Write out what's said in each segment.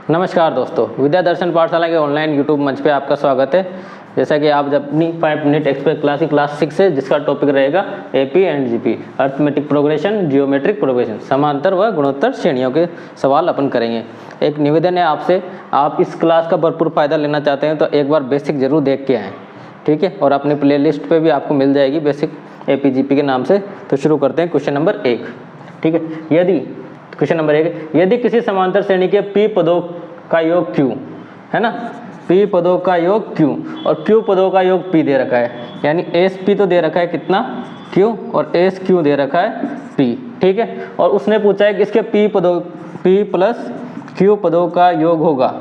नमस्कार दोस्तों, विद्या दर्शन पाठशाला के ऑनलाइन यूट्यूब मंच पे आपका स्वागत है। जैसा कि आप जब अपनी 5 मिनट एक्सपर्ट क्लास की क्लास 6 है, जिसका टॉपिक रहेगा AP and GP, arithmetic progression, geometric progression, समांतर व गुणोत्तर श्रेणियों के सवाल अपन करेंगे। एक निवेदन है आपसे, आप इस क्लास का भरपूर फायदा लेना चाहते हैं तो एक बार बेसिक जरूर देख के आएँ, ठीक है। और अपने प्ले लिस्ट पर भी आपको मिल जाएगी बेसिक एपी जीपी के नाम से। तो शुरू करते हैं क्वेश्चन नंबर 1, ठीक है। क्वेश्चन नंबर 1, यदि किसी समांतर श्रेणी के p पदों का योग q है ना, p पदों का योग q और q पदों का योग p दे रखा है, यानी एस p तो दे रखा है कितना q और एस q दे रखा है p, ठीक है। और उसने पूछा है कि इसके p प्लस q पदों का योग होगा।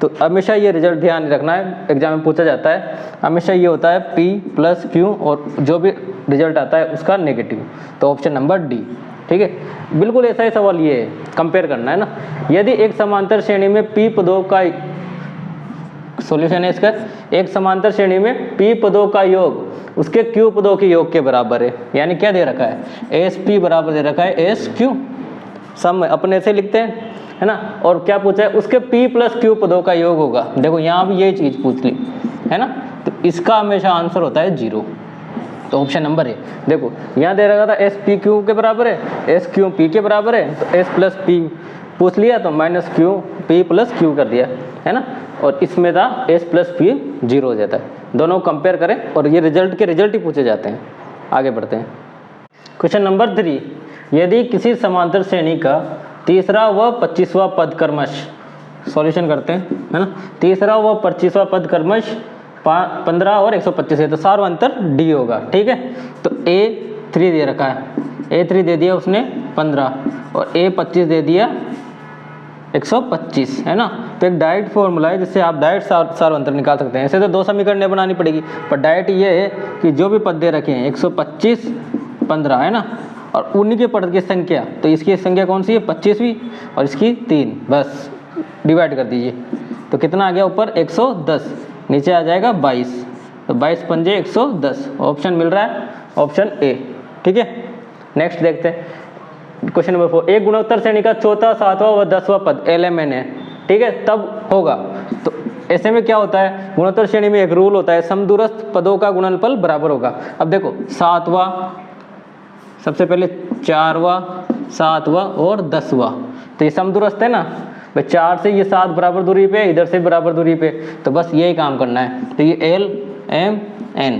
तो हमेशा ये रिजल्ट ध्यान रखना है, एग्जाम में पूछा जाता है, हमेशा ये होता है p प्लस q और जो भी रिजल्ट आता है उसका नेगेटिव। तो ऑप्शन नंबर डी, ठीक है। बिल्कुल ऐसा ही सवाल ये है, कंपेयर करना है ना। यदि एक समांतर श्रेणी में p पदों का सॉल्यूशन है इसका, एक समांतर श्रेणी में p पदों का योग उसके q पदों के योग के बराबर है, यानी क्या दे रखा है एस p बराबर दे रखा है एस q, सम अपने से लिखते हैं, है ना। और क्या पूछा है, उसके p प्लस q पदों का योग होगा। देखो यहाँ भी यही चीज पूछ ली है ना, तो इसका हमेशा आंसर होता है 0। तो ऑप्शन नंबर है, देखो यहाँ दे रखा था एस पी क्यू के बराबर है, एस क्यू पी के बराबर है, तो एस प्लस पी पूछ लिया तो minus Q P plus Q कर दिया, है ना। और इसमें था एस प्लस पी 0 हो जाता है। दोनों कंपेयर करें और ये रिजल्ट ही पूछे जाते हैं। आगे बढ़ते हैं क्वेश्चन नंबर 3, यदि किसी समांतर श्रेणी का तीसरा व 25वां पद क्रमश, सॉल्यूशन करते हैं, है ना। तीसरा व 25वां पद क्रमश 15 और 125 है, तो सार्वंतर डी होगा, ठीक है। तो A3 दे रखा है, A3 दे दिया उसने 15 और A25 दे दिया 125, है ना। तो एक डायरेक्ट फॉर्मूला है जिससे आप डायरेक्ट सार्वंतर निकाल सकते हैं। ऐसे तो 2 समीकरणें बनानी पड़ेगी, पर डायरेक्ट ये है कि जो भी पद दे रखे हैं 125 15, है ना, और उन्हीं के पद की संख्या, तो इसकी संख्या कौन सी है 25वीं और इसकी 3, बस डिवाइड कर दीजिए। तो कितना आ गया ऊपर 110, नीचे आ जाएगा 22, तो 22 पंजे 110, ऑप्शन मिल रहा है ऑप्शन ए, ठीक है। नेक्स्ट देखते हैं क्वेश्चन नंबर 4, एक गुणोत्तर श्रेणी का चौथा, 7वां व 10वां पद LMN है, ठीक है, तब होगा। तो ऐसे में क्या होता है, गुणोत्तर श्रेणी में एक रूल होता है, समदूरस्थ पदों का गुणनफल बराबर होगा। अब देखो 7वां, सबसे पहले 4वां, 7वां और 10वां, तो ये समदूरस्थ है ना भाई, 4 से ये 7 बराबर दूरी पे, इधर से बराबर दूरी पे, तो बस यही काम करना है। तो ये L M N,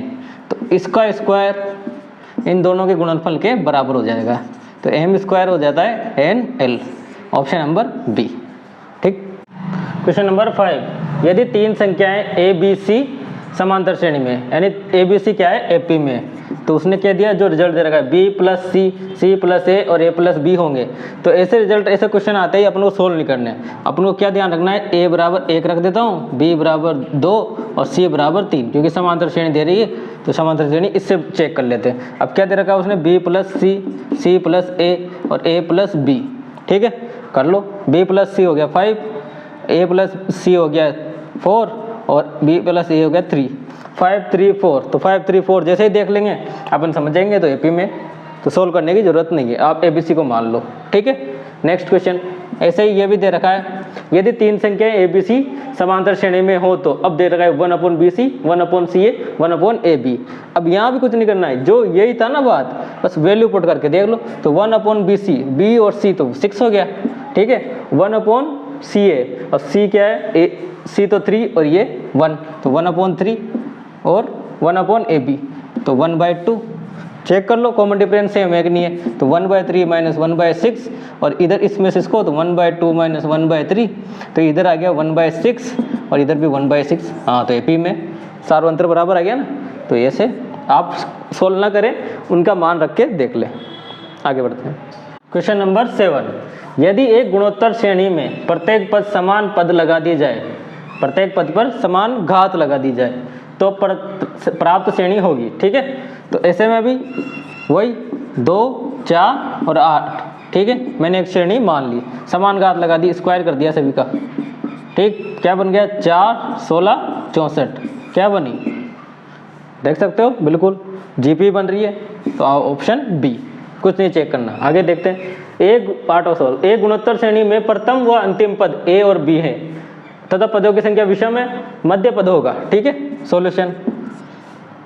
तो इसका स्क्वायर इन दोनों के गुणनफल के बराबर हो जाएगा, तो M स्क्वायर हो जाता है N L, option number B, ठीक। क्वेश्चन नंबर 5, यदि 3 संख्याएं A B C समांतर श्रेणी में, यानी A B C क्या है AP में, तो उसने क्या दिया, जो रिजल्ट दे रखा है B plus C, C plus A और A प्लस B होंगे। तो ऐसे रिजल्ट, ऐसे क्वेश्चन आते ही अपन को सोल्व नहीं करने, अपन को क्या ध्यान रखना है, A बराबर 1 रख देता हूँ, B बराबर 2 और C बराबर 3, क्योंकि समांतर श्रेणी दे रही है तो समांतर श्रेणी इससे चेक कर लेते हैं। अब क्या दे रखा है उसने, B plus C, C plus A और A प्लस B, ठीक है, कर लो। B प्लस सी हो गया 5, A प्लस C हो गया 4 और B प्लस A हो गया 3, 5 3 4, तो 5 3 4 जैसे ही देख लेंगे अपन समझ जाएंगे, तो एपी में तो सोल्व करने की जरूरत नहीं है, आप ABC को मान लो, ठीक है। नेक्स्ट क्वेश्चन, ऐसे ही ये भी दे रखा है, यदि 3 संख्याएं ABC समांतर श्रेणी में हो, तो अब दे रखा है 1/BC, 1/CA, 1/AB। अब यहाँ भी कुछ नहीं करना है, जो यही था ना बात, बस वैल्यू पुट करके देख लो। तो 1/BC, B और C तो 6 हो गया, ठीक है, 1/CA और C क्या है, C तो 3 और ये 1, तो 1/3 और 1/AB, तो 1/2, चेक कर लो कॉमन डिफरेंस सेम है कि नहीं है। तो 1/3 माइनस 1/6, और इधर इसमें से इसको तो 1/2 माइनस 1/3, तो इधर आ गया 1/6 और इधर भी 1/6, हाँ, तो एपी में सार्वंतर बराबर आ गया ना। तो ऐसे आप सोल्व ना करें, उनका मान रख के देख लें। आगे बढ़ते हैं क्वेश्चन नंबर 7, यदि एक गुणोत्तर श्रेणी में प्रत्येक पद समान पद लगा दी जाए, प्रत्येक पद पर समान घात लगा दी जाए, तो प्राप्त श्रेणी होगी, ठीक है। तो ऐसे में भी वही 2 4 और 8, ठीक है, मैंने एक श्रेणी मान ली, समान घात लगा दी, स्क्वायर कर दिया सभी का, ठीक, क्या बन गया 4 16 64, क्या बनी देख सकते हो, बिल्कुल जीपी बन रही है, तो ऑप्शन बी कुछ नहीं चेक करना। आगे देखते हैं, एक पार्ट ऑफ सवाल, एक गुणोत्तर श्रेणी में प्रथम व अंतिम पद ए और बी है तथा पदों की संख्या विषम है, मध्य पद होगा। ठीक है, सॉल्यूशन,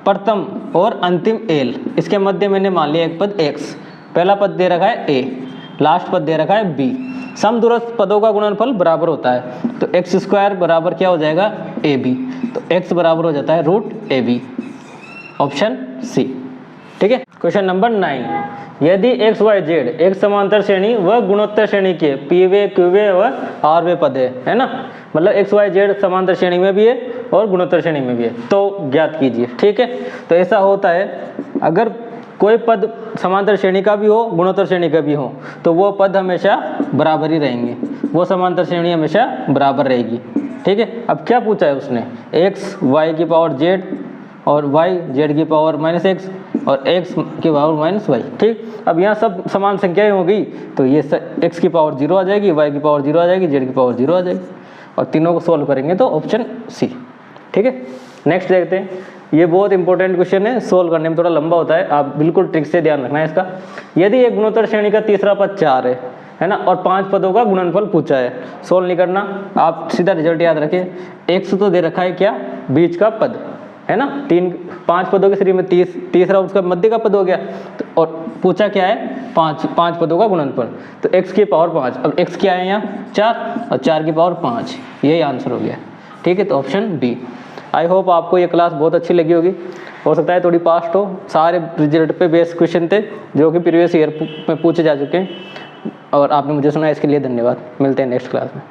प्रथम और अंतिम एल, इसके मध्य मैंने मान लिया एक पद x, पहला पद दे रखा है a, लास्ट पद दे रखा है b, समदूरस्थ पदों का गुणनफल बराबर होता है, तो एक्स स्क्वायर बराबर क्या हो जाएगा ए बी, तो x बराबर हो जाता है root A B, option C. ठीक है, क्वेश्चन नंबर 9, यदि एक्स वाई जेड एक समांतर श्रेणी व गुणोत्तर श्रेणी के पी वे क्यू वे व आर वे पद है ना, मतलब एक्स वाई जेड समांतर श्रेणी में भी है और गुणोत्तर श्रेणी में भी है, तो ज्ञात कीजिए। ठीक है, तो ऐसा होता है, अगर कोई पद समांतर श्रेणी का भी हो गुणोत्तर श्रेणी का भी हो तो वो पद हमेशा बराबर ही रहेंगे, वो समांतर श्रेणी हमेशा बराबर रहेगी। ठीक है, अब क्या पूछा है उसने, एक्स वाई की पावर जेड और वाई जेड की पावर माइनस एक्स और एक्स की पावर माइनस वाई। ठीक, अब यहाँ सब समान संख्याएं हो गई तो ये एक्स की पावर 0 आ जाएगी, वाई की पावर 0 आ जाएगी, जेड की पावर 0 आ जाएगी, और तीनों को सोल्व करेंगे तो ऑप्शन सी। ठीक है, नेक्स्ट देखते हैं, ये बहुत इंपॉर्टेंट क्वेश्चन है, सोल्व करने में थोड़ा लंबा होता है, आप बिल्कुल ट्रिक से ध्यान रखना है इसका। यदि एक गुणोत्तर श्रेणी का तीसरा पद 4 है ना, और 5 पदों का गुणनफल पूछा है, सोल्व नहीं करना, आप सीधा रिजल्ट याद रखें, एक्स तो दे रखा है क्या, बीच का पद है ना, 5 पदों की श्रेणी में तीसरा उसका मध्य का पद हो गया, तो और पूछा क्या है, 5 पदों का गुणनफल, तो x की पावर 5, अब x क्या है यहाँ 4 और 4 की पावर 5, यही आंसर हो गया। ठीक है, तो ऑप्शन डी। आई होप आपको ये क्लास बहुत अच्छी लगी होगी, हो सकता है थोड़ी पास्ट हो, सारे रिजल्ट पे बेस्ड क्वेश्चन थे जो कि प्रीवियस ईयर में पूछे जा चुके हैं, और आपने मुझे सुना, इसके लिए धन्यवाद। मिलते हैं नेक्स्ट क्लास में।